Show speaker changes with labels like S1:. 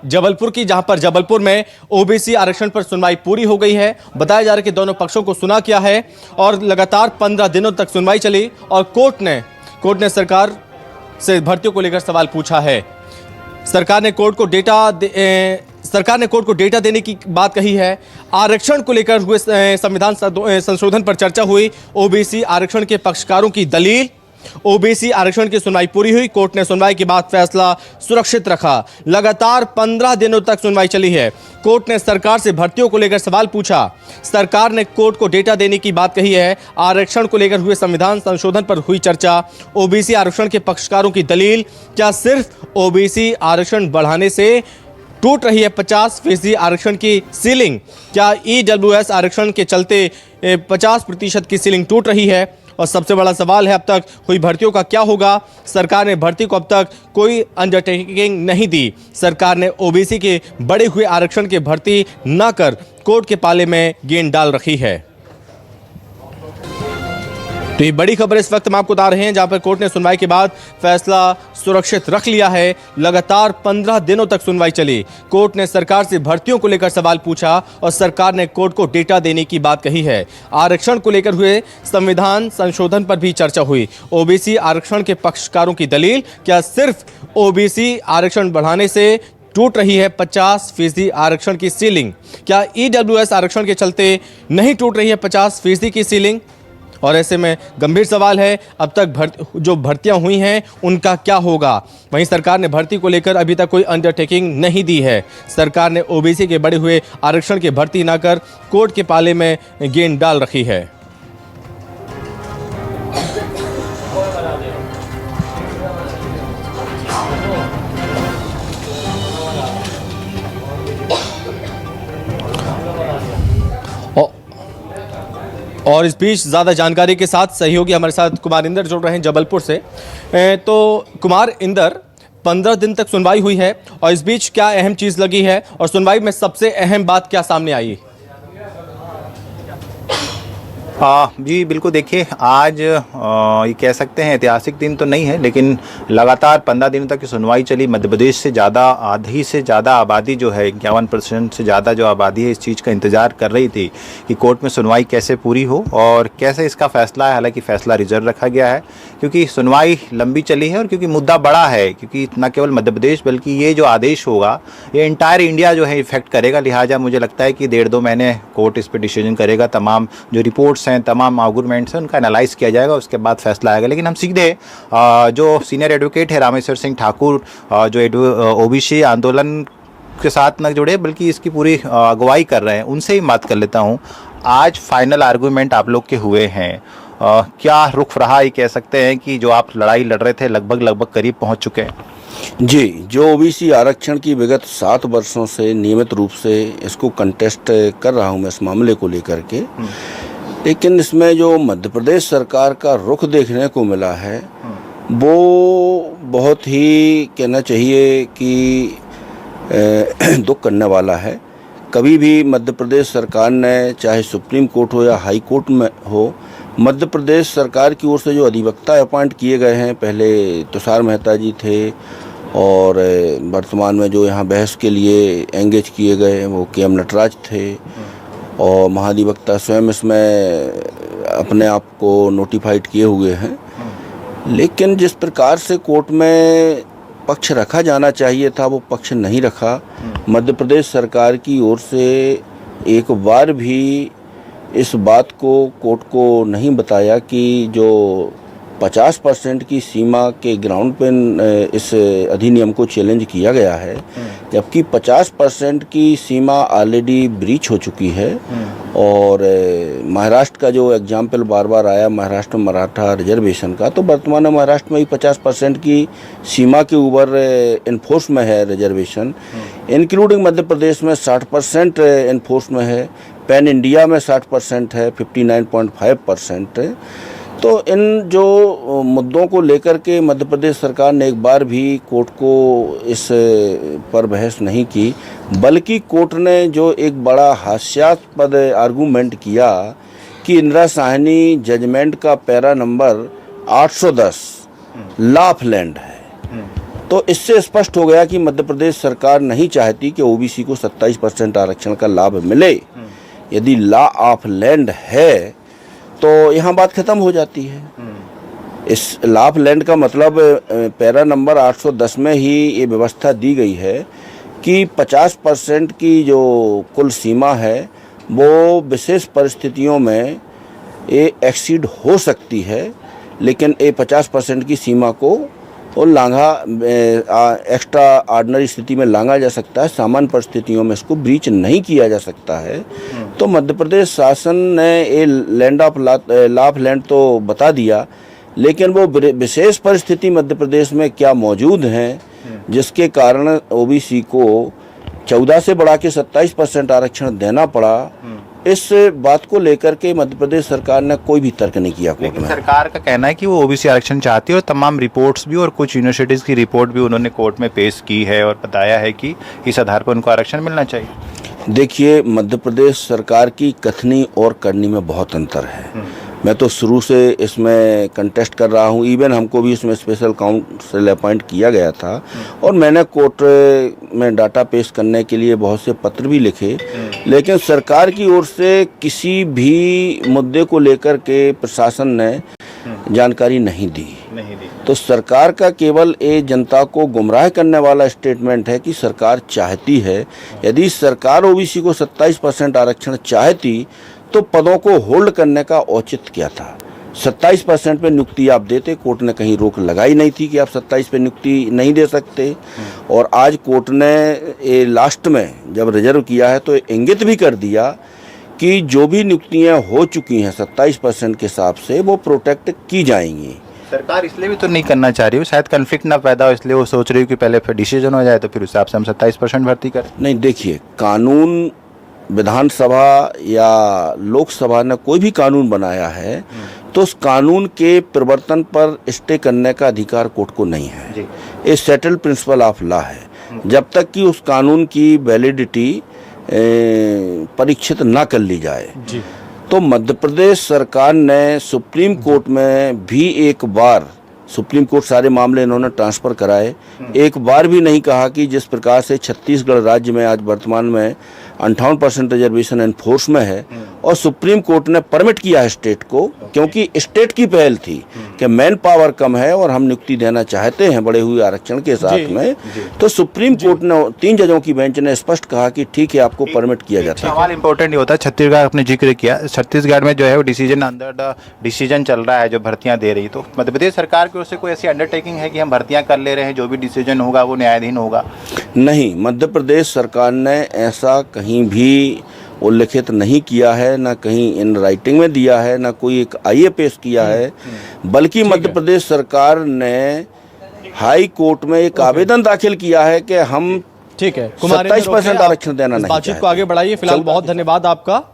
S1: जबलपुर की, जहां पर जबलपुर में ओबीसी आरक्षण पर सुनवाई पूरी हो गई है। बताया जा रहा है कि दोनों पक्षों को सुना किया है और लगातार 15 दिनों तक सुनवाई चली और कोर्ट ने सरकार से भर्तियों को लेकर सवाल पूछा है। सरकार ने कोर्ट को डेटा देने की बात कही है। आरक्षण को लेकर हुए संविधान संशोधन पर चर्चा हुई। ओबीसी आरक्षण के पक्षकारों की दलील, ओबीसी आरक्षण की सुनवाई पूरी हुई। कोर्ट ने सुनवाई के बाद फैसला सुरक्षित रखा। लगातार 15 दिनों तक सुनवाई चली है। कोर्ट ने सरकार से भर्तियों को लेकर सवाल पूछा। सरकार ने कोर्ट को डेटा देने की बात कही है। आरक्षण को लेकर हुए संविधान संशोधन पर हुई चर्चा। ओबीसी आरक्षण के पक्षकारों की दलील, क्या सिर्फ ओबीसी आरक्षण बढ़ाने से टूट रही है 50% आरक्षण की सीलिंग? क्या ईडब्ल्यूएस आरक्षण के चलते 50% की सीलिंग टूट रही है? और सबसे बड़ा सवाल है, अब तक हुई भर्तियों का क्या होगा? सरकार ने भर्ती को अब तक कोई अंडरटेकिंग नहीं दी। सरकार ने ओबीसी के बढ़े हुए आरक्षण के भर्ती न कर कोर्ट के पाले में गेंद डाल रखी है। तो ये बड़ी खबर इस वक्त हम आपको बता रहे हैं, जहां पर कोर्ट ने सुनवाई के बाद फैसला सुरक्षित रख लिया है। लगातार 15 दिनों तक सुनवाई चली। कोर्ट ने सरकार से भर्तियों को लेकर सवाल पूछा और सरकार ने कोर्ट को डेटा देने की बात कही है। आरक्षण को लेकर हुए संविधान संशोधन पर भी चर्चा हुई। ओबीसी आरक्षण के पक्षकारों की दलील, क्या सिर्फ ओबीसी आरक्षण बढ़ाने से टूट रही है 50% आरक्षण की सीलिंग? क्या ईडब्ल्यूएस आरक्षण के चलते नहीं टूट रही है 50% की सीलिंग? और ऐसे में गंभीर सवाल है, अब तक जो भर्तियां हुई हैं उनका क्या होगा? वहीं सरकार ने भर्ती को लेकर अभी तक कोई अंडरटेकिंग नहीं दी है। सरकार ने ओबीसी के बढ़े हुए आरक्षण की भर्ती न कर कोर्ट के पाले में गेंद डाल रखी है। और इस बीच ज़्यादा जानकारी के साथ सहयोगी हमारे साथ कुमार इंदर जुड़ रहे हैं जबलपुर से। तो कुमार इंदर, 15 दिन तक सुनवाई हुई है और इस बीच क्या अहम चीज़ लगी है और सुनवाई में सबसे अहम बात क्या सामने आई?
S2: जी बिल्कुल, देखिए आज ये कह सकते हैं ऐतिहासिक दिन तो नहीं है, लेकिन लगातार 15 दिनों तक की सुनवाई चली। मध्य प्रदेश से ज़्यादा, आधी से ज़्यादा आबादी जो है, 51% से ज़्यादा जो आबादी है, इस चीज़ का इंतज़ार कर रही थी कि कोर्ट में सुनवाई कैसे पूरी हो और कैसे इसका फैसला है। हालांकि फ़ैसला रिजर्व रखा गया है क्योंकि सुनवाई लंबी चली है और क्योंकि मुद्दा बड़ा है, क्योंकि न केवल मध्य प्रदेश बल्कि ये जो आदेश होगा ये इंटायर इंडिया जो है इफेक्ट करेगा। लिहाजा मुझे लगता है कि 1.5-2 महीने कोर्ट इस पर डिसीजन करेगा। तमाम जो रिपोर्ट्स हैं, तमाम आर्गूमेंट्स हैं, उनका एनालाइज किया जाएगा, उसके बाद फैसला आएगा। लेकिन हम सीधे जो सीनियर एडवोकेट है रामेश्वर सिंह ठाकुर, जो ओबीसी आंदोलन के साथ न जुड़े बल्कि इसकी पूरी अगुवाई कर रहे हैं, उनसे ही बात कर लेता हूं। आज फाइनल आर्गूमेंट आप लोग के हुए हैं, क्या रुख रहा? ये कह सकते हैं कि जो आप लड़ाई लड़ रहे थे लगभग करीब पहुंच चुके हैं?
S3: जी, जो ओबीसी आरक्षण की विगत 7 वर्षों से नियमित रूप से इसको कंटेस्ट कर रहा हूं मैं इस मामले को लेकर के, लेकिन इसमें जो मध्य प्रदेश सरकार का रुख देखने को मिला है वो बहुत ही कहना चाहिए कि दुख करने वाला है। कभी भी मध्य प्रदेश सरकार ने, चाहे सुप्रीम कोर्ट हो या हाई कोर्ट में हो, मध्य प्रदेश सरकार की ओर से जो अधिवक्ता अपॉइंट किए गए हैं, पहले तुषार मेहता जी थे और वर्तमान में जो यहाँ बहस के लिए एंगेज किए गए हैं वो KM नटराज थे, और महाधिवक्ता स्वयं इसमें अपने आप को नोटिफाइड किए हुए हैं। लेकिन जिस प्रकार से कोर्ट में पक्ष रखा जाना चाहिए था वो पक्ष नहीं रखा। मध्य प्रदेश सरकार की ओर से एक बार भी इस बात को कोर्ट को नहीं बताया कि जो 50% की सीमा के ग्राउंड पे इस अधिनियम को चैलेंज किया गया है, जबकि 50% की सीमा ऑलरेडी ब्रीच हो चुकी है। और महाराष्ट्र का जो एग्जाम्पल बार बार आया, महाराष्ट्र में मराठा रिजर्वेशन का, तो वर्तमान में महाराष्ट्र में ही 50% की सीमा के ऊपर इन्फोर्स में है रिजर्वेशन, इंक्लूडिंग मध्य प्रदेश में 60% इन्फोर्स में है, पैन इंडिया में 60% है, 59.5%। तो इन जो मुद्दों को लेकर के मध्य प्रदेश सरकार ने एक बार भी कोर्ट को इस पर बहस नहीं की, बल्कि कोर्ट ने जो एक बड़ा हास्यास्पद आर्गूमेंट किया कि इंदिरा साहनी जजमेंट का para number 810 law of land है, तो इससे स्पष्ट हो गया कि मध्य प्रदेश सरकार नहीं चाहती कि ओबीसी को 27% आरक्षण का लाभ मिले। यदि लॉ ऑफ लैंड है तो यहाँ बात खत्म हो जाती है। इस लॉ ऑफ लैंड का मतलब पैरा नंबर 810 में ही ये व्यवस्था दी गई है कि 50% की जो कुल सीमा है वो विशेष परिस्थितियों में ये एक्सीड हो सकती है, लेकिन ये 50% की सीमा को और लांघा एक्स्ट्रा ऑर्डिनरी स्थिति में लांघा जा सकता है, सामान्य परिस्थितियों में इसको ब्रीच नहीं किया जा सकता है। तो मध्य प्रदेश शासन ने ये land of law of land तो बता दिया, लेकिन वो विशेष परिस्थिति मध्य प्रदेश में क्या मौजूद हैं जिसके कारण ओबीसी को 14 से बढ़ा के 27% आरक्षण देना पड़ा, इस बात को लेकर के मध्य प्रदेश सरकार ने कोई भी तर्क नहीं किया कोर्ट
S2: लेकिन
S3: में।
S2: सरकार का कहना है कि वो ओबीसी आरक्षण चाहती है और तमाम रिपोर्ट्स भी और कुछ यूनिवर्सिटीज़ की रिपोर्ट भी उन्होंने कोर्ट में पेश की है और बताया है कि इस आधार पर उनको आरक्षण मिलना चाहिए।
S3: देखिए, मध्य प्रदेश सरकार की कथनी और करनी में बहुत अंतर है। मैं तो शुरू से इसमें कंटेस्ट कर रहा हूँ, इवन हमको भी इसमें स्पेशल काउंसिल अपॉइंट किया गया था और मैंने कोर्ट में डाटा पेश करने के लिए बहुत से पत्र भी लिखे, लेकिन सरकार की ओर से किसी भी मुद्दे को लेकर के प्रशासन ने जानकारी नहीं दी। तो सरकार का केवल ये जनता को गुमराह करने वाला स्टेटमेंट है कि सरकार चाहती है। यदि सरकार ओबीसी को 27% आरक्षण चाहती तो पदों को होल्ड करने का औचित्य क्या था। 27% पे नियुक्ति आप देते, कोर्ट ने कहीं रोक लगाई नहीं थी कि आप 27 पे नियुक्ति नहीं दे सकते। और आज कोर्ट ने ये लास्ट में जब रिजर्व किया है तो इंगित भी कर दिया कि जो भी नियुक्तियां हो चुकी हैं 27% के हिसाब से वो प्रोटेक्ट की जाएंगी।
S2: सरकार इसलिए भी तो नहीं करना चाह रही हो, शायद कन्फ्लिक्ट ना पैदा हो, इसलिए वो सोच रही हो कि पहले फिर डिसीजन हो जाए तो फिर उस हिसाब से हम 27% भर्ती करें।
S3: नहीं, देखिए, कानून विधानसभा या लोकसभा ने कोई भी कानून बनाया है तो उस कानून के परिवर्तन पर स्टे करने का अधिकार कोर्ट को नहीं है। ये सेटल्ड प्रिंसिपल ऑफ लॉ है। जब तक कि उस कानून की वैलिडिटी परीक्षित ना कर ली जाए। तो मध्य प्रदेश सरकार ने सुप्रीम कोर्ट में भी एक बार, सुप्रीम कोर्ट सारे मामले इन्होंने ट्रांसफ़र कराए, एक बार भी नहीं कहा कि जिस प्रकार से छत्तीसगढ़ राज्य में आज वर्तमान में 58% रिजर्वेशन एनफोर्स में है और सुप्रीम कोर्ट ने परमिट किया है स्टेट को, क्योंकि स्टेट की पहल थी कि मैन पावर कम है और हम नियुक्ति देना चाहते हैं बढ़े हुए आरक्षण के साथ में। तो सुप्रीम कोर्ट ने 3 जजों की बेंच ने स्पष्ट कहा कि ठीक है, आपको परमिट किया जाता है।
S2: सवाल इंपॉर्टेंट ये होता है, छत्तीसगढ़ आपने जिक्र किया, छत्तीसगढ़ में जो है वो डिसीजन अंडर द डिसीजन चल रहा है जो भर्तियां दे रही, तो मध्य प्रदेश सरकार की ओर से कोई ऐसी अंडरटेकिंग है कि हम भर्तियां कर ले रहे हैं, जो भी डिसीजन होगा वो न्यायाधीन होगा?
S3: नहीं, मध्य प्रदेश सरकार ने ऐसा कहीं भी उल्लिखित नहीं किया है, ना कहीं इन राइटिंग में दिया है, ना कोई एक आईए पेश किया है, बल्कि मध्य प्रदेश सरकार ने हाई कोर्ट में एक आवेदन दाखिल किया है कि हम
S1: ठीक है,
S3: 27% आरक्षण देना नहीं
S1: बातचीत को आगे बढ़ाइए। फिलहाल बहुत धन्यवाद आपका।